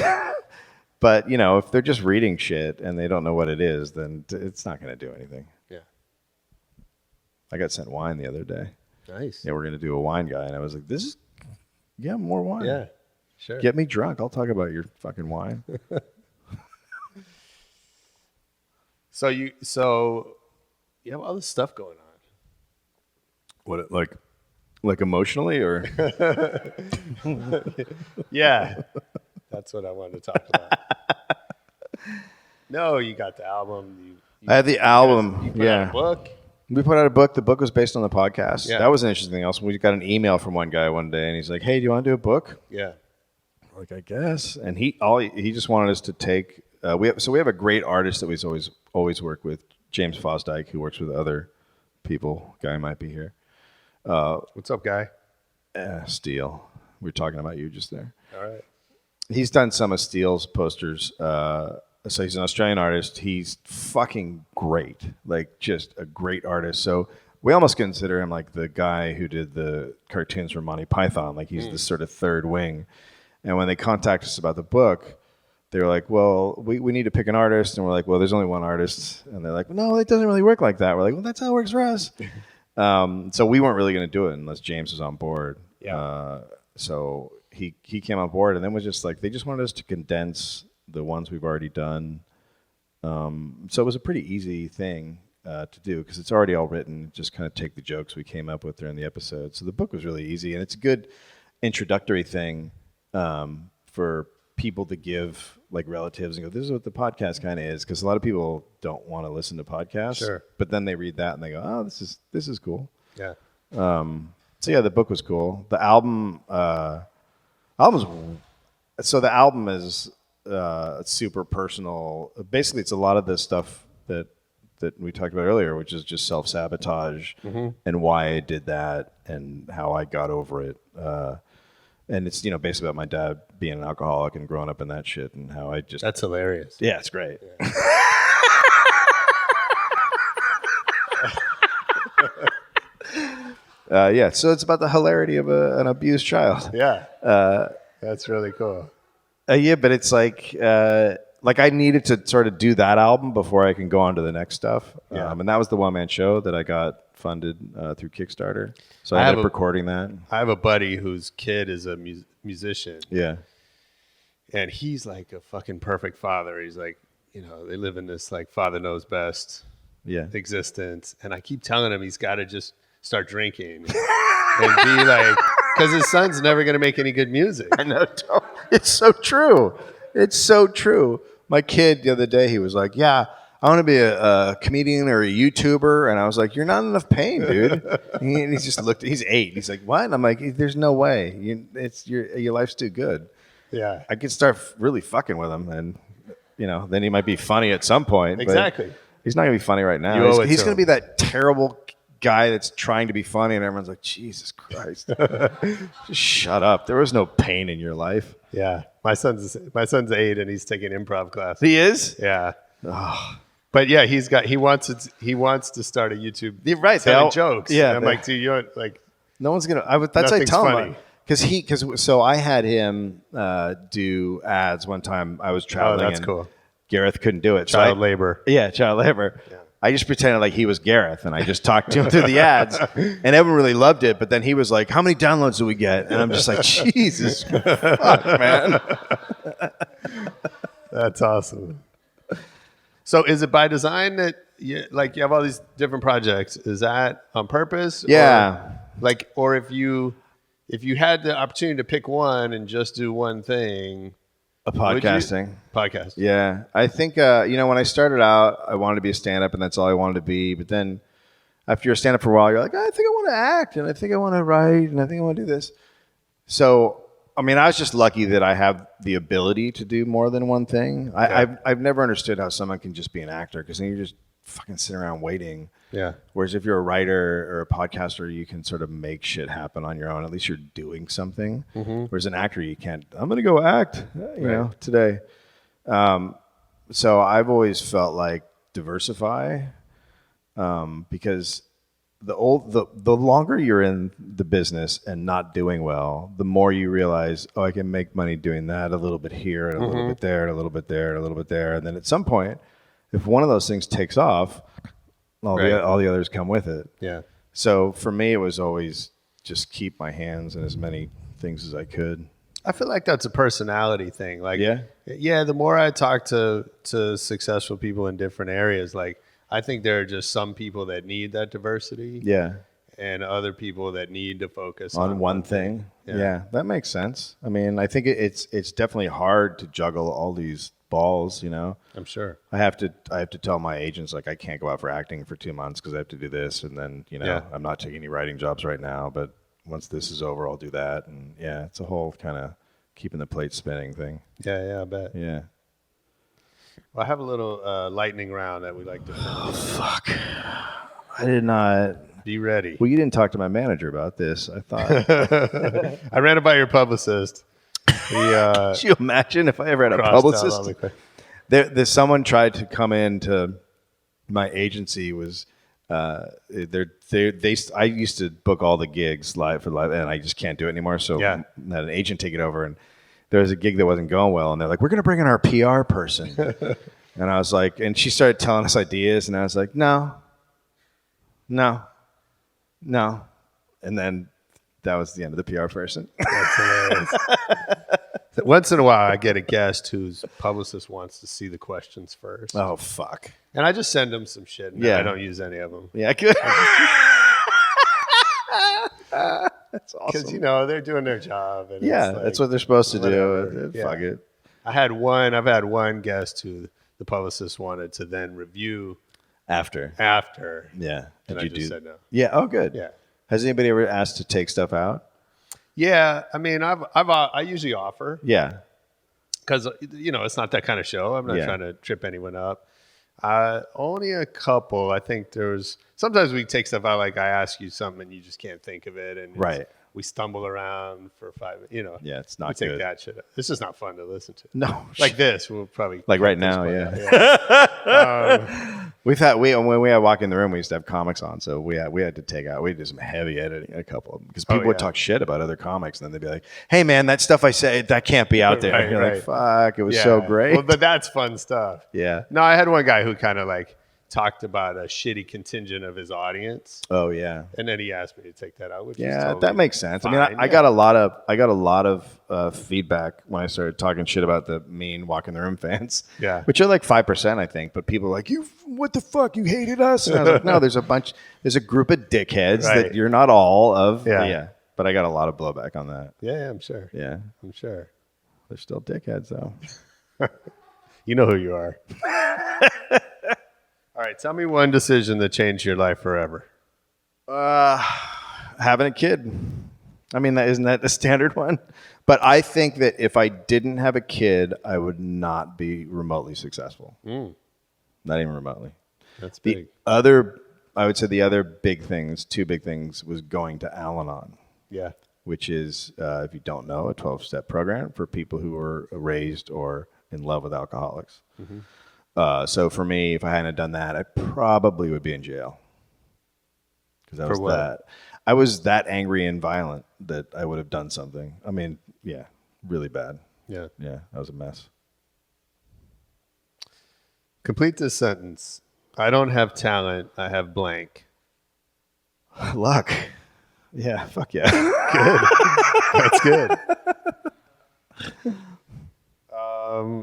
But if they're just reading shit and they don't know what it is, then it's not going to do anything. Yeah. I got sent wine the other day. Nice. Yeah, we're going to do a wine guy. And I was like, more wine. Yeah, sure. Get me drunk. I'll talk about your fucking wine. So you have all this stuff going on. What, like emotionally or? Yeah. That's what I wanted to talk about. No, you got the album. I had the album. You put out a book. We put out a book. The book was based on the podcast. Yeah. That was an interesting thing. Also, we got an email from one guy one day, and he's like, "Hey, do you want to do a book?" Yeah. We're like, I guess. And he just wanted us to take. We have a great artist that we always work with, James Fosdyke, who works with other people. Guy might be here. What's up, guy? Steele. We were talking about you just there. All right. He's done some of Steele's posters. So he's an Australian artist. He's fucking great, like just a great artist. So we almost consider him like the guy who did the cartoons for Monty Python. Like he's the sort of third wing. And when they contact us about the book, they were like, well, we need to pick an artist. And we're like, well, there's only one artist. And they're like, no, it doesn't really work like that. We're like, well, that's how it works for us. So we weren't really going to do it unless James was on board. Yeah. So he came on board and then was just like, they just wanted us to condense the ones we've already done. So it was a pretty easy thing to do because it's already all written. Just kind of take the jokes we came up with during the episode. So the book was really easy, and it's a good introductory thing for people to give like relatives and go, this is what the podcast kind of is, because a lot of people don't want to listen to podcasts. Sure. But then they read that and they go, oh, this is cool. Yeah. So yeah, the book was cool. The album is super personal. Basically, it's a lot of the stuff that we talked about earlier, which is just self-sabotage and why I did that and how I got over it. And it's basically about my dad being an alcoholic and growing up in that shit and how I just... That's hilarious. Yeah, it's great. So it's about the hilarity of an abused child. Yeah. That's really cool. Yeah, but it's like I needed to sort of do that album before I can go on to the next stuff. Yeah. And that was the one-man show that I got funded through Kickstarter. So I have ended up recording that. I have a buddy whose kid is a musician. Yeah. And he's like a fucking perfect father. He's like, they live in this like father knows best existence. And I keep telling him he's got to just start drinking and be like, because his son's never going to make any good music. I know. It's so true. It's so true. My kid the other day, he was like, yeah, I want to be a comedian or a YouTuber. And I was like, you're not in enough pain, dude. And he just looked, he's 8. He's like, what? And I'm like, there's no way. Your life's too good. Yeah. I could start really fucking with him. And, then he might be funny at some point. Exactly. He's not going to be funny right now. You owe it He's to going to him. be that terrible guy that's trying to be funny. And everyone's like, Jesus Christ. Just shut up. There was no pain in your life. Yeah. My son's 8 and he's taking improv class. He is? Yeah. But yeah, he wants to start a YouTube. You're right. Telling jokes. Yeah. And I'm like, dude, you're like, No one's going to. That's what I Nothing's tell funny. him. So I had him do ads one time. I was traveling. that's and cool. Gareth couldn't do it. Child labor. Yeah, child labor. Yeah. I just pretended like he was Gareth, and I just talked to him through the ads, and everyone really loved it. But then he was like, "How many downloads do we get?" And I'm just like, "Jesus, fuck, man." That's awesome. So is it by design that you have all these different projects? Is that on purpose? Yeah. Or if you had the opportunity to pick one and just do one thing, Podcasting. Podcast. Yeah. I think, when I started out, I wanted to be a stand-up, and that's all I wanted to be. But then after you're a stand-up for a while, you're like, I think I want to act, and I think I want to write, and I think I want to do this. So, I was just lucky that I have the ability to do more than one thing. I've never understood how someone can just be an actor, because then you're just fucking sitting around waiting. Yeah. Whereas if you're a writer or a podcaster, you can sort of make shit happen on your own. At least you're doing something. Mm-hmm. Whereas an actor, you can't. I'm going to go act, today. So I've always felt like diversify, because the longer you're in the business and not doing well, the more you realize, I can make money doing that a little bit here and a little bit there and a little bit there and a little bit there, and then at some point, if one of those things takes off, all the others come with it. Yeah. So for me, it was always just keep my hands in as many things as I could. I feel like that's a personality thing. The more I talk to successful people in different areas, I think there are just some people that need that diversity. Yeah. And other people that need to focus on one thing. Yeah, that makes sense. I think it's definitely hard to juggle all these balls, I'm sure. I have to tell my agents, I can't go out for acting for 2 months because I have to do this, and then I'm not taking any writing jobs right now, but once this is over, I'll do that. And it's a whole kind of keeping the plate spinning thing. Yeah, I bet. Yeah. Well, I have a little lightning round that we like to finish. Oh, fuck. I did not. Be ready. Well, you didn't talk to my manager about this, I thought. I ran it by your publicist. Could you imagine if I ever had a publicist? There's someone tried to come into my agency. I used to book all the gigs live, and I just can't do it anymore. So I had an agent take it over, and there was a gig that wasn't going well, and they're like, "We're going to bring in our PR person," and I was like, and she started telling us ideas, and I was like, no, and then that was the end of the PR person. That's hilarious. Once in a while, I get a guest whose publicist wants to see the questions first. Oh, fuck. And I just send them some shit, and I don't use any of them. Yeah, good. That's awesome. Because, they're doing their job. And that's what they're supposed to do. Yeah. Fuck it. I've had one guest who the publicist wanted to then review after. And Yeah. Did I you just said no. Yeah. Oh, good. Yeah. Has anybody ever asked to take stuff out? Yeah. I usually offer. Yeah. Because, it's not that kind of show. I'm not trying to trip anyone up. Only a couple. I think sometimes we take stuff out, I ask you something and you just can't think of it. And we stumble around for 5 minutes. You know, Yeah, it's we not take good. that shit. This is not fun to listen to. No, Like this, we'll probably like cut right this now, part yeah. out. When we had Walk in the Room, we used to have comics on, so we had to take out. We did some heavy editing, a couple of them, because people would yeah. talk shit about other comics, and then they'd be like, "Hey, man, that stuff I said that can't be out there." Right, And you're right. like, "Fuck, it was so great." Well, but that's fun stuff. Yeah. No, I had one guy who kind of like talked about a shitty contingent of his audience, Oh yeah. and then he asked me to take that out. Which is Yeah, totally that makes sense. I mean, fine, I got a lot of feedback when I started talking shit about the mean Walk in the Room fans. Yeah. which are like 5%, I think. But people are like, what the fuck? You hated us? And I was like, no, there's a group of dickheads Right. that you're not all of. Yeah. But I got a lot of blowback on that. Yeah, I'm sure. Yeah, I'm sure. they're still dickheads though. You know who you are. All right, tell me one decision that changed your life forever. Having a kid. I mean, isn't that the standard one? But I think that if I didn't have a kid, I would not be remotely successful. Not even remotely. That's The big. I would say the other big things, two big things, was going to Al-Anon, Yeah. which is, if you don't know, a 12-step program for people who were raised or in love with alcoholics. So for me, if I hadn't done that, I probably would be in jail. Because I For was what? I was that angry and violent that I would have done something. I mean, yeah, really bad. Yeah. Yeah, that was a mess. Complete this sentence. I don't have talent. I have blank. Luck. Yeah, fuck yeah. That's good.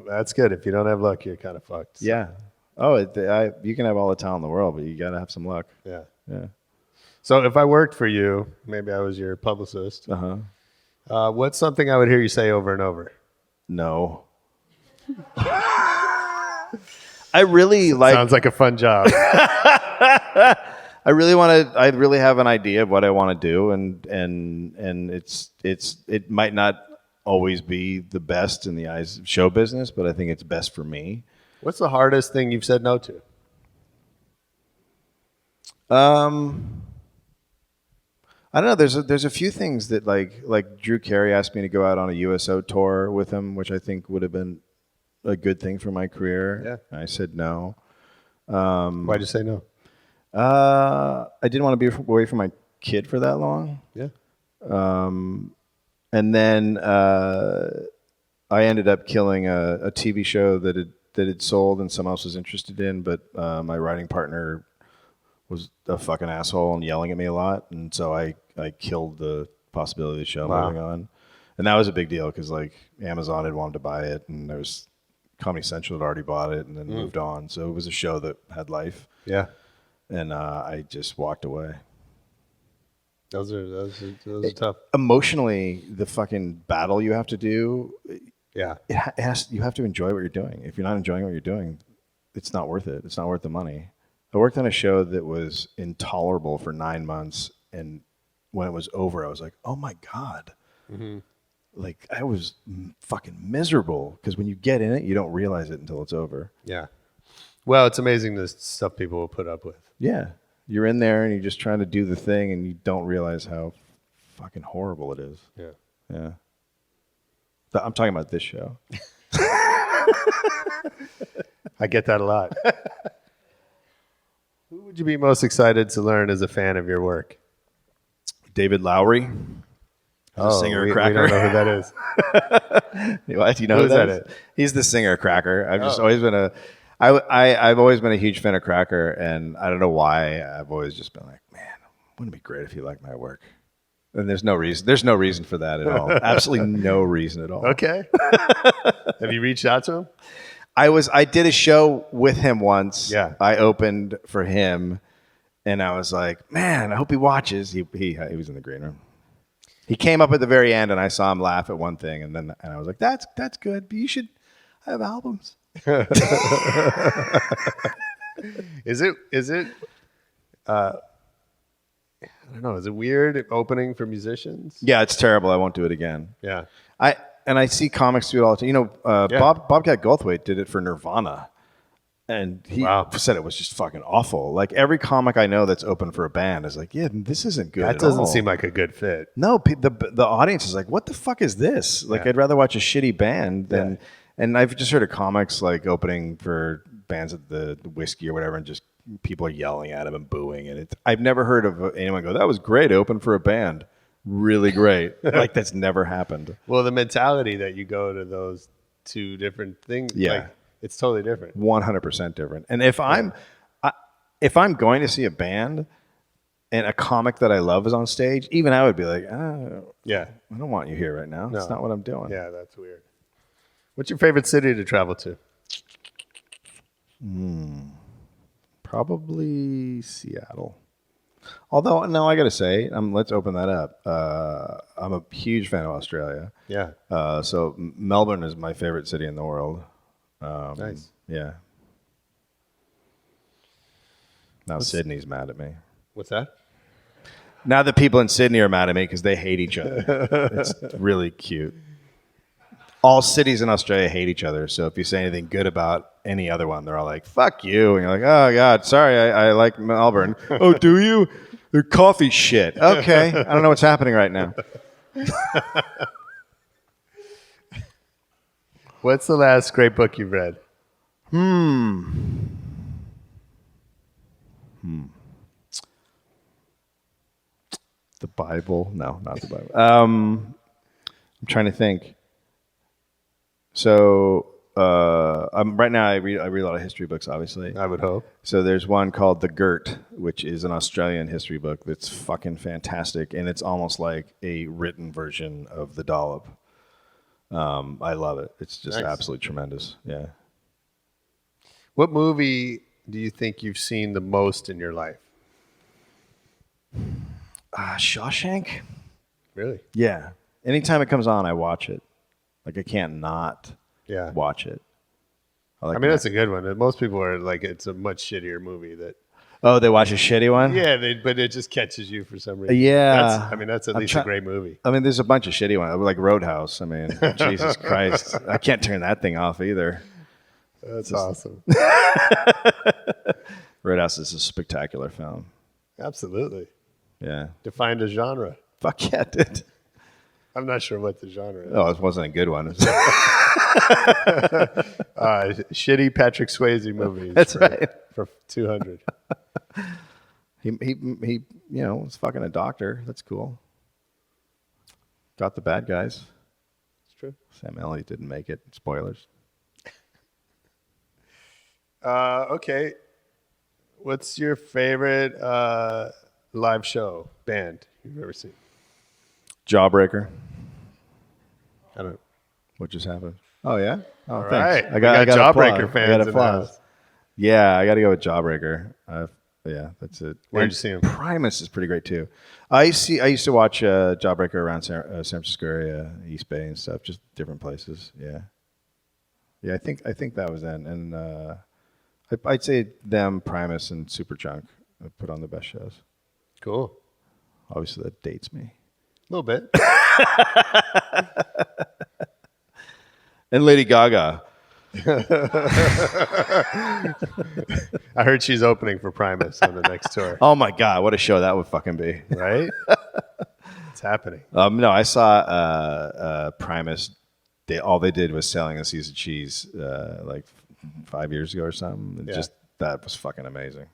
That's good. If you don't have luck, you're kind of fucked. Yeah. Oh, you can have all the talent in the world, but you got to have some luck. Yeah. Yeah. So if I worked for you, maybe I was your publicist. What's something I would hear you say over and over? No. I really like. Sounds like a fun job. I really have an idea of what I want to do, and it might not always be the best in the eyes of show business, but I think it's best for me. What's the hardest thing you've said no to? I don't know. There's a few things that like Drew Carey asked me to go out on a USO tour with him, which I think would have been a good thing for my career. Yeah. And I said no. Why'd you say no? I didn't want to be away from my kid for that long. Yeah. And then I ended up killing a TV show that had sold and someone else was interested in, but my writing partner was a fucking asshole and yelling at me a lot, and so I killed the possibility of the show moving on. And that was a big deal because like Amazon had wanted to buy it, and there was Comedy Central had already bought it and then moved on. So it was a show that had life. Yeah. And I just walked away. Those are tough. Emotionally, the fucking battle you have to do, Yeah. you have to enjoy what you're doing. If you're not enjoying what you're doing, it's not worth it. It's not worth the money. I worked on a show that was intolerable for 9 months, and when it was over, I was like, oh my God. Like, I was fucking miserable, because when you get in it, you don't realize it until it's over. Yeah. Well, it's amazing the stuff people will put up with. Yeah. You're in there, and you're just trying to do the thing, and you don't realize how fucking horrible it is. Yeah. Yeah. But I'm talking about this show. I get that a lot. Who would you be most excited to learn as a fan of your work? David Lowry. He's a singer of Cracker. We don't know who that is. What? Do you know Who who is that that? is? He's the singer of Cracker. I've just always been I've always been a huge fan of Cracker, and I don't know why. I've always just been like, man, wouldn't it be great if you liked my work? And there's no reason for that at all. Absolutely no reason at all. Okay. Have you reached out to him? I did a show with him once. Yeah. I opened for him, and I was like, man, I hope he watches. He was in the green room. He came up at the very end, and I saw him laugh at one thing, and I was like, that's good. But you should have albums. Is it I don't know, is it weird opening for musicians? Yeah, it's terrible. I won't do it again. Yeah. I see comics do it all the time. You know, Yeah. Bobcat Goldthwait did it for Nirvana. And he Wow. said it was just fucking awful. Like every comic I know that's open for a band is like, yeah, this isn't good. That at doesn't all. seem like a good fit. No, the audience is like, what the fuck is this? Like, Yeah. I'd rather watch a shitty band than. Yeah. And I've just heard of comics like opening for bands at the Whiskey or whatever, and just people are yelling at them and booing. And I've never heard of anyone go, that was great, open for a band. Really great. Like, that's never happened. Well, the mentality that you go to those two different things, Yeah. like, it's totally different. 100% different. And if I'm going to see a band and a comic that I love is on stage, even I would be like, Yeah. I don't want you here right now. That's No. not what I'm doing. Yeah, that's weird. What's your favorite city to travel to? Probably Seattle. Although, no, I got to say, let's open that up. I'm a huge fan of Australia. Yeah. So Melbourne is my favorite city in the world. Nice. Yeah. Now Sydney's mad at me. What's that? Now the people in Sydney are mad at me because they hate each other. It's really cute. All cities in Australia hate each other. So if you say anything good about any other one, they're all like, fuck you. And you're like, oh, God, sorry, I like Melbourne. Oh, do you? They're coffee shit. Okay. I don't know what's happening right now. What's the last great book you've read? The Bible? No, not the Bible. I'm trying to think. So right now I read a lot of history books, obviously. I would hope. So there's one called The Girt, which is an Australian history book that's fucking fantastic, and it's almost like a written version of the Dollop. I love it. It's just Nice. absolutely tremendous. Yeah. What movie do you think you've seen the most in your life? Shawshank? Really? Yeah. Anytime it comes on, I watch it. Like, I can't not Yeah. watch it. I mean, that's a good one. Most people are like, it's a much shittier movie. That Oh, they watch a shitty one? yeah, but it just catches you for some reason. Yeah. That's at I'm least try- a great movie. I mean, there's a bunch of shitty ones, like Roadhouse. I mean, Jesus Christ. I can't turn that thing off either. That's awesome. Roadhouse is a spectacular film. Absolutely. Yeah. Defined a genre. Fuck yeah, dude. I'm not sure what the genre is. Oh, it wasn't a good one. Shitty Patrick Swayze movies. That's right. For 200. He was fucking a doctor. That's cool. Got the bad guys. It's true. Sam Elliott didn't make it. Spoilers. Okay. What's your favorite live show band you've ever seen? Jawbreaker. I don't. What just happened? Oh yeah. Oh, All thanks. right. I got Jawbreaker applause. fans I got in the applause. house. Yeah, I got to go with Jawbreaker. Yeah, that's it. Where'd And you see him? Primus is pretty great too. I used to watch Jawbreaker around San Francisco area, East Bay and stuff, just different places. Yeah, yeah. I think that was then, and I'd say them, Primus, and Superchunk put on the best shows. Cool. Obviously, that dates me. A little bit. And Lady Gaga. I heard she's opening for Primus on the next tour. Oh my God, what a show that would fucking be. Right? It's happening. No, I saw Primus. All they did was selling a Seas of Cheese like 5 years ago or something. And Yeah. just that was fucking amazing.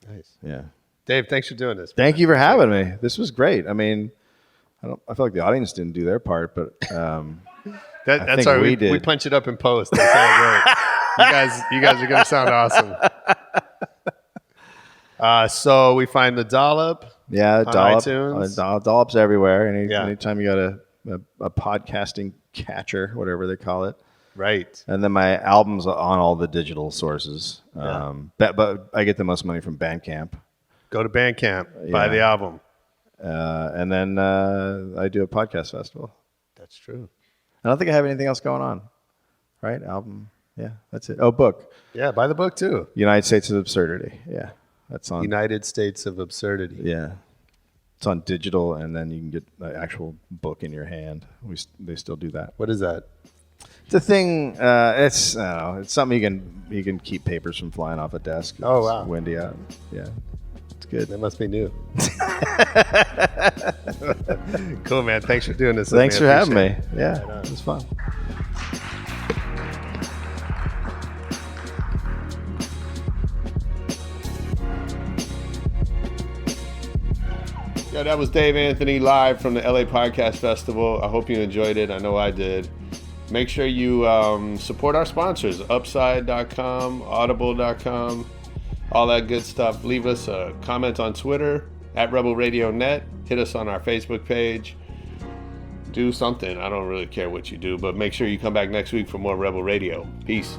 Nice. Yeah. Dave, thanks for doing this. Thank you for having me. This was great. I mean, I feel like the audience didn't do their part, but That's think all right. we We did. punch it up in post. That sounds great. You guys are going to sound awesome. So we find the Dollop. yeah, On Dollop, iTunes? Dollop's everywhere. Yeah. Anytime you got a podcasting catcher, whatever they call it. Right. And then my album's on all the digital sources. But I get the most money from Bandcamp. Go to Bandcamp. Buy Yeah. the album. And then I do a podcast festival. That's true. I don't think I have anything else going on. Right? Album. Yeah, that's it. Oh, book. Yeah, buy the book too. United States of Absurdity. Yeah, that's on. United States of Absurdity. Yeah. It's on digital, and then you can get the actual book in your hand. They still do that. What is that? It's a thing. It's I don't know. It's something you can keep papers from flying off a desk. Oh, It's wow. windy out. Yeah, it's good. That must be new. Cool, man. Thanks for doing this. with Thanks I for having me. appreciate it. Yeah, Right on. it was fun. Yeah, that was Dave Anthony live from the LA Podcast Festival. I hope you enjoyed it. I know I did. Make sure you support our sponsors, upside.com, audible.com, all that good stuff. Leave us a comment on Twitter at Rebel Radio Net. Hit us on our Facebook page. Do something. I don't really care what you do, but make sure you come back next week for more Rebel Radio. Peace.